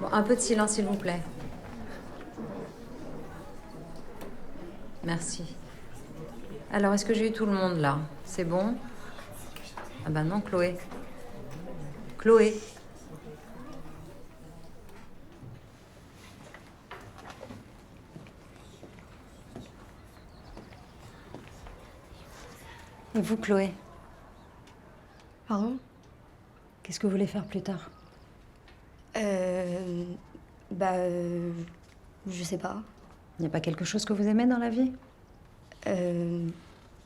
Bon, un peu de silence, s'il vous plaît. Merci. Alors, est-ce que j'ai eu tout le monde là? C'est bon? Ah ben non, Chloé. Chloé. Et vous, Chloé? Pardon? Qu'est-ce que vous voulez faire plus tard? Euh... Bah... je sais pas. Il n'y a pas quelque chose que vous aimez dans la vie? Euh...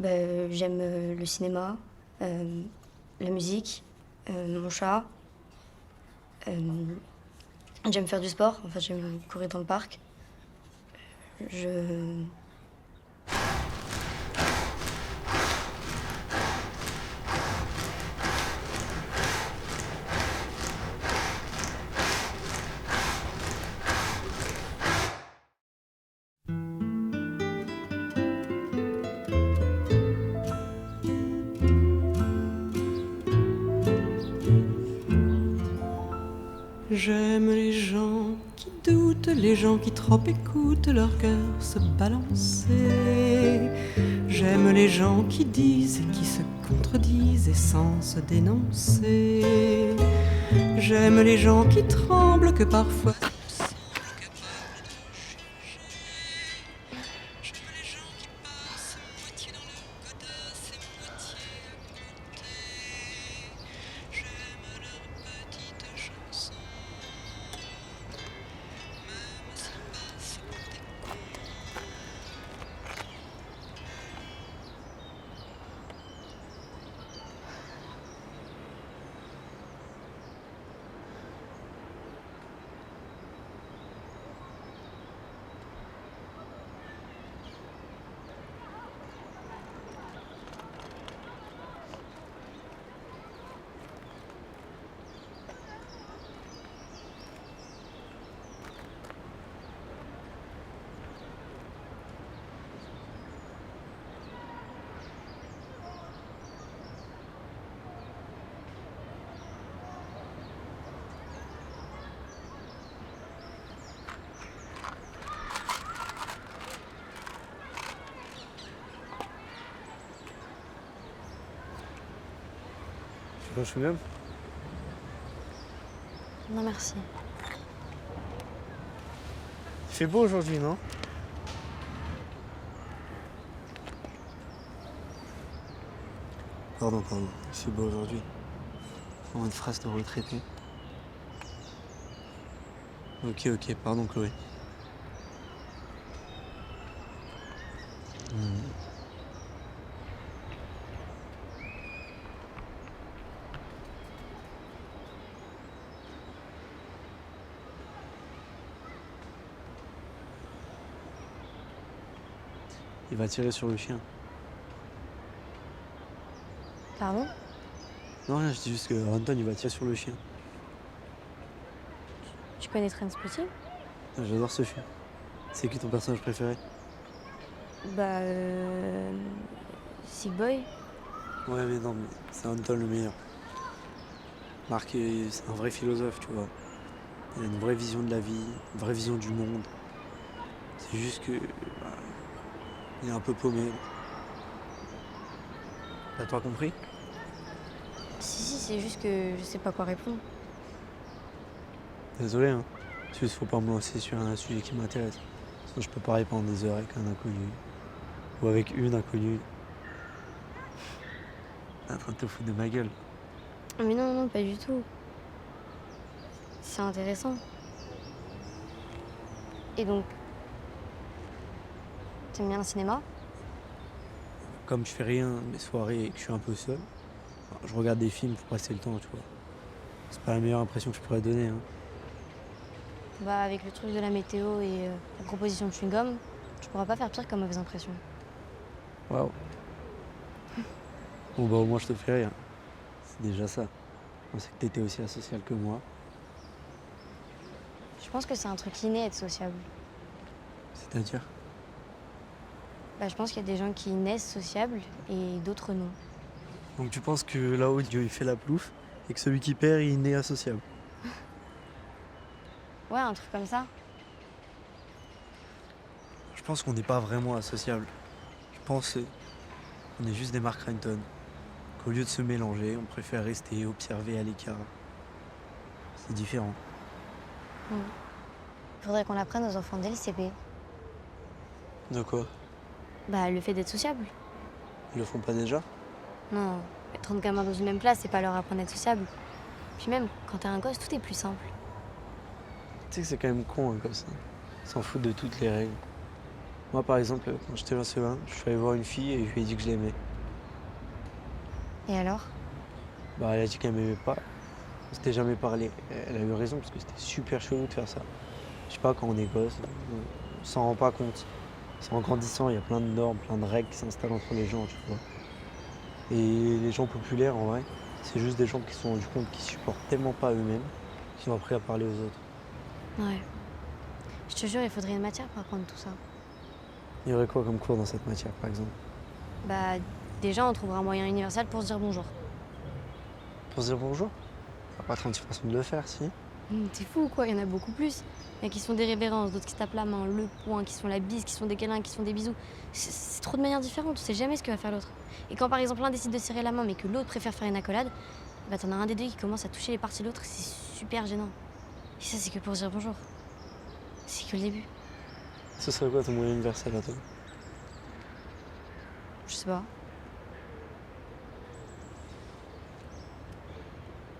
J'aime le cinéma, la musique, mon chat. J'aime faire du sport, enfin j'aime courir dans le parc. Je... J'aime les gens qui doutent, les gens qui trop écoutent leur cœur se balancer. J'aime les gens qui disent et qui se contredisent et sans se dénoncer. J'aime les gens qui tremblent que parfois Tu veux un chewing-gum? Non merci. Il fait beau aujourd'hui, non? Pardon, il fait beau aujourd'hui. En une phrase de retraité. Ok, pardon Chloé. Il va tirer sur le chien. Pardon? Non, rien, je dis juste que Anton, il va tirer sur le chien. Tu connais Trainspotting? Ah, j'adore ce chien. C'est qui ton personnage préféré? Bah... Sick Boy? Ouais, mais non, mais c'est Anton le meilleur. Marc, c'est un vrai philosophe, tu vois. Il a une vraie vision de la vie, une vraie vision du monde. C'est juste que... bah, il est un peu paumé. T'as pas compris? Si, c'est juste que je sais pas quoi répondre. Désolé, hein. Juste faut pas me lancer sur un sujet qui m'intéresse. Sinon je peux pas répondre des heures avec un inconnu. Ou avec une inconnue. T'es en train de te foutre de ma gueule. Mais non, pas du tout. C'est intéressant. Et donc... T'aimes bien le cinéma? Comme je fais rien mes soirées et que je suis un peu seul, je regarde des films pour passer le temps, tu vois. C'est pas la meilleure impression que je pourrais donner, hein. Bah avec le truc de la météo et la proposition de chewing-gum, tu pourras pas faire pire comme mauvaise impression. Waouh. Bon bah au moins je te fais rire. C'est déjà ça. On sait que t'étais aussi asocial que moi. Je pense que c'est un truc inné être sociable. C'est-à-dire? Bah je pense qu'il y a des gens qui naissent sociables et d'autres non. Donc tu penses que là-haut Dieu il fait la plouffe et que celui qui perd il est né associable? Ouais, un truc comme ça. Je pense qu'on n'est pas vraiment associables. Je pense qu'on est juste des Mark Renton. Qu'au lieu de se mélanger, on préfère rester observer à l'écart. C'est différent. Faudrait qu'on l'apprenne aux enfants dès le CP. De quoi? Bah, le fait d'être sociable. Ils le font pas déjà? Non, mettre 30 gamins dans une même classe, c'est pas leur apprendre à être sociable. Puis même, quand t'es un gosse, tout est plus simple. Tu sais que c'est quand même con, comme ça. Ils s'en foutent de toutes les règles. Moi, par exemple, quand j'étais en CE1, je suis allé voir une fille et je lui ai dit que je l'aimais. Et alors? Bah, elle a dit qu'elle m'aimait pas. On s'était jamais parlé. Elle a eu raison parce que c'était super chelou de faire ça. Je sais pas, quand on est gosse, on s'en rend pas compte. C'est en grandissant, il y a plein de normes, plein de règles qui s'installent entre les gens, tu vois. Et les gens populaires, en vrai, c'est juste des gens qui se sont rendus compte qu'ils supportent tellement pas eux-mêmes qu'ils ont appris à parler aux autres. Ouais. Je te jure, il faudrait une matière pour apprendre tout ça. Il y aurait quoi comme cours dans cette matière, par exemple? Bah, déjà, on trouvera un moyen universel pour se dire bonjour. Pour se dire bonjour? Il n'y a pas 36 façons de le faire, si? T'es fou ou quoi? Il y en a beaucoup plus. Il y en a qui se font des révérences, d'autres qui se tapent la main, le poing, qui se font la bise, qui se font des câlins, qui se font des bisous. C'est trop de manières différentes, on sait jamais ce que va faire l'autre. Et quand par exemple l'un décide de serrer la main mais que l'autre préfère faire une accolade, bah t'en as un des deux qui commence à toucher les parties de l'autre, c'est super gênant. Et ça, c'est que pour se dire bonjour. C'est que le début. Ce serait quoi ton moyen universel à toi? Je sais pas.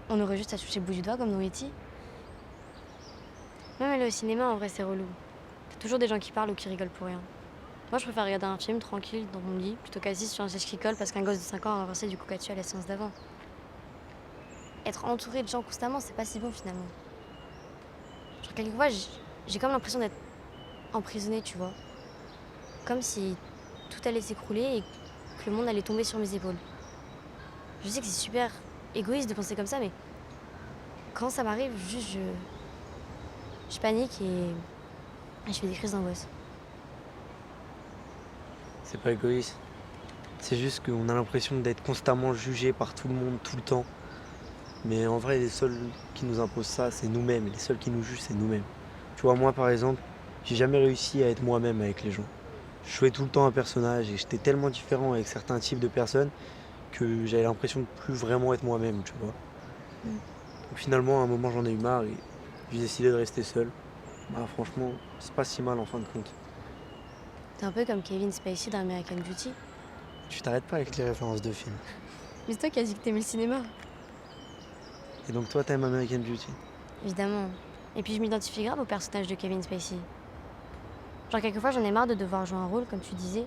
On aurait juste à toucher le bout du doigt comme dans E.T. Même aller au cinéma, en vrai, c'est relou. T'as toujours des gens qui parlent ou qui rigolent pour rien. Moi, je préfère regarder un film tranquille dans mon lit plutôt qu'assis sur un siège qui colle parce qu'un gosse de 5 ans a inversé du coca dessus à la séance d'avant. Être entouré de gens constamment, c'est pas si bon finalement. Genre, quelquefois, j'ai comme l'impression d'être emprisonnée, tu vois. Comme si tout allait s'écrouler et que le monde allait tomber sur mes épaules. Je sais que c'est super égoïste de penser comme ça, mais quand ça m'arrive, juste je panique et je fais des crises d'angoisse. C'est pas égoïste. C'est juste qu'on a l'impression d'être constamment jugé par tout le monde, tout le temps. Mais en vrai, les seuls qui nous imposent ça, c'est nous-mêmes. Les seuls qui nous jugent, c'est nous-mêmes. Tu vois, moi, par exemple, j'ai jamais réussi à être moi-même avec les gens. Je jouais tout le temps un personnage et j'étais tellement différent avec certains types de personnes que j'avais l'impression de plus vraiment être moi-même, tu vois. Donc finalement, à un moment, j'en ai eu marre et j'ai décidé de rester seul. Bah franchement, c'est pas si mal en fin de compte. T'es un peu comme Kevin Spacey dans American Beauty. Tu t'arrêtes pas avec les références de films. Mais c'est toi qui as dit que t'aimais le cinéma. Et donc toi, t'aimes American Beauty? Évidemment. Et puis je m'identifie grave au personnage de Kevin Spacey. Genre quelquefois j'en ai marre de devoir jouer un rôle, comme tu disais.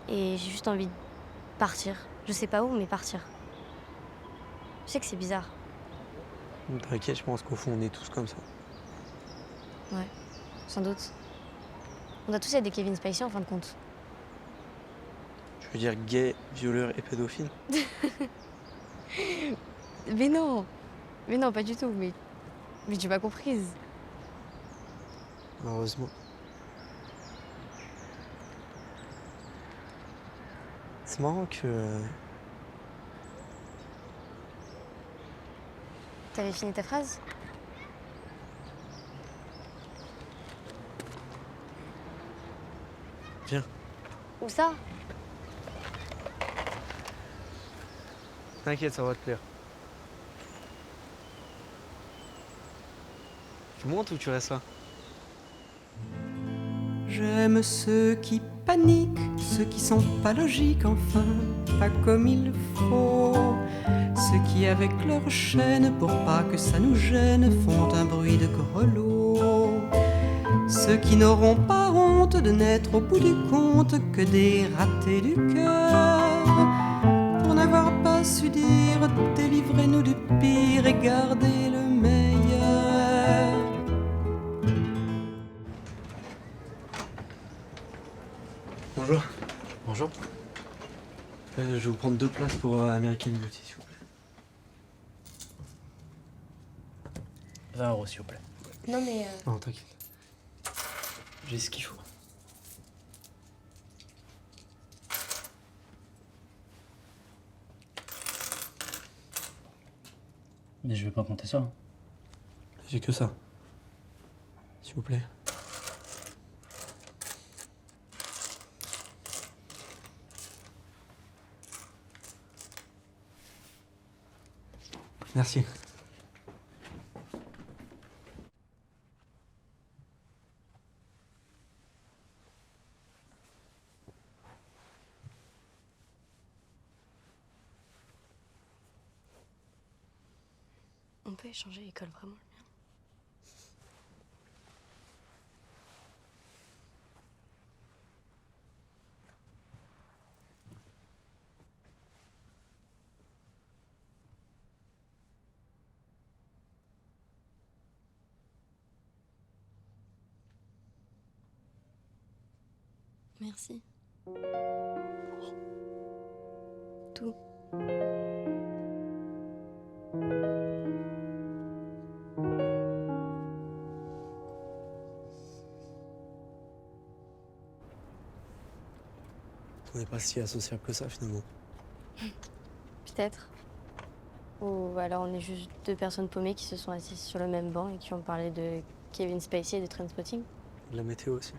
Et j'ai juste envie de partir. Je sais pas où, mais partir. Je sais que c'est bizarre. T'inquiète, je pense qu'au fond, on est tous comme ça. Ouais, sans doute. On doit tous être des Kevin Spacey en fin de compte. Je veux dire gay, violeur et pédophile? Mais non, pas du tout. Mais tu m'as comprise. Heureusement. C'est marrant que... T'avais fini ta phrase? Viens. Où ça? T'inquiète, ça va te plaire. Tu montes ou tu restes là? J'aime ceux qui paniquent, ceux qui sont pas logiques, enfin, pas comme il faut. Ceux qui, avec leur chaîne, pour pas que ça nous gêne, font un bruit de grelot. Ceux qui n'auront pas honte de n'être au bout du compte que des ratés du cœur. Pour n'avoir pas su dire, délivrez-nous du pire et gardez le meilleur. Bonjour. Bonjour. Je vais vous prendre 2 places pour American Beauty, s'il vous plaît. 20 €, s'il vous plaît. Non mais... Non, t'inquiète. J'ai ce qu'il faut. Mais je vais pas compter ça. J'ai que ça. S'il vous plaît. Merci. On peut échanger l'école vraiment le mien. Merci. Tout. On n'est pas si associables que ça finalement. Peut-être. Ou alors on est juste deux personnes paumées qui se sont assises sur le même banc et qui ont parlé de Kevin Spacey et de Trainspotting. De la météo aussi.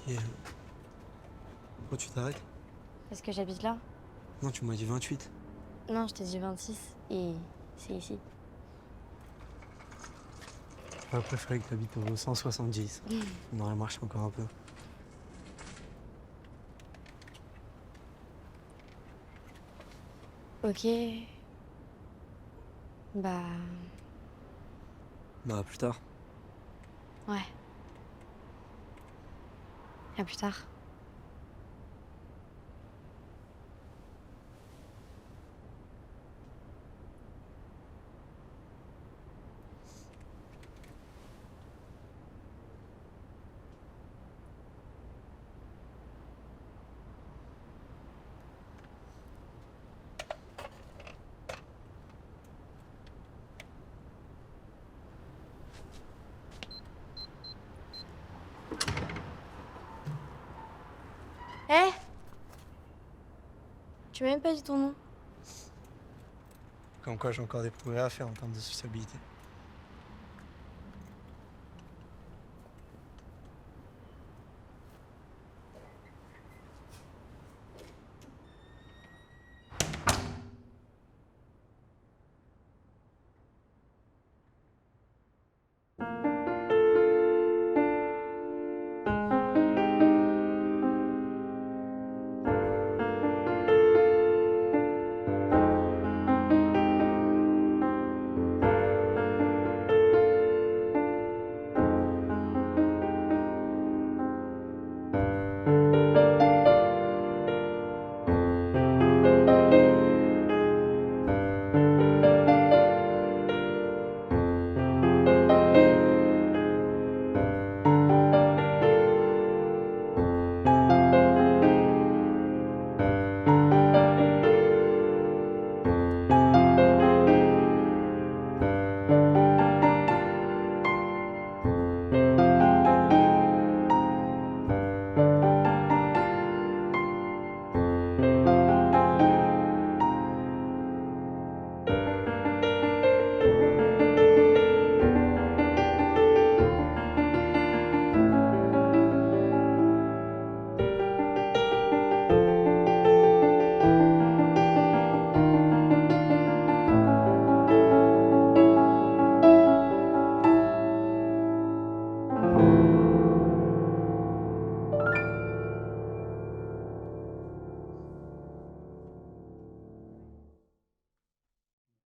Et pourquoi tu t'arrêtes? Parce que j'habite là? Non, tu m'as dit 28. Non, je t'ai dit 26. Et c'est ici. J'aurais préféré que tu habites au 170. On aurait marché encore un peu. Ok. Bah. Bah, plus tard. Ouais. À plus tard. Hé Tu m'as même pas dit ton nom. Comme quoi, j'ai encore des progrès à faire en termes de sociabilité.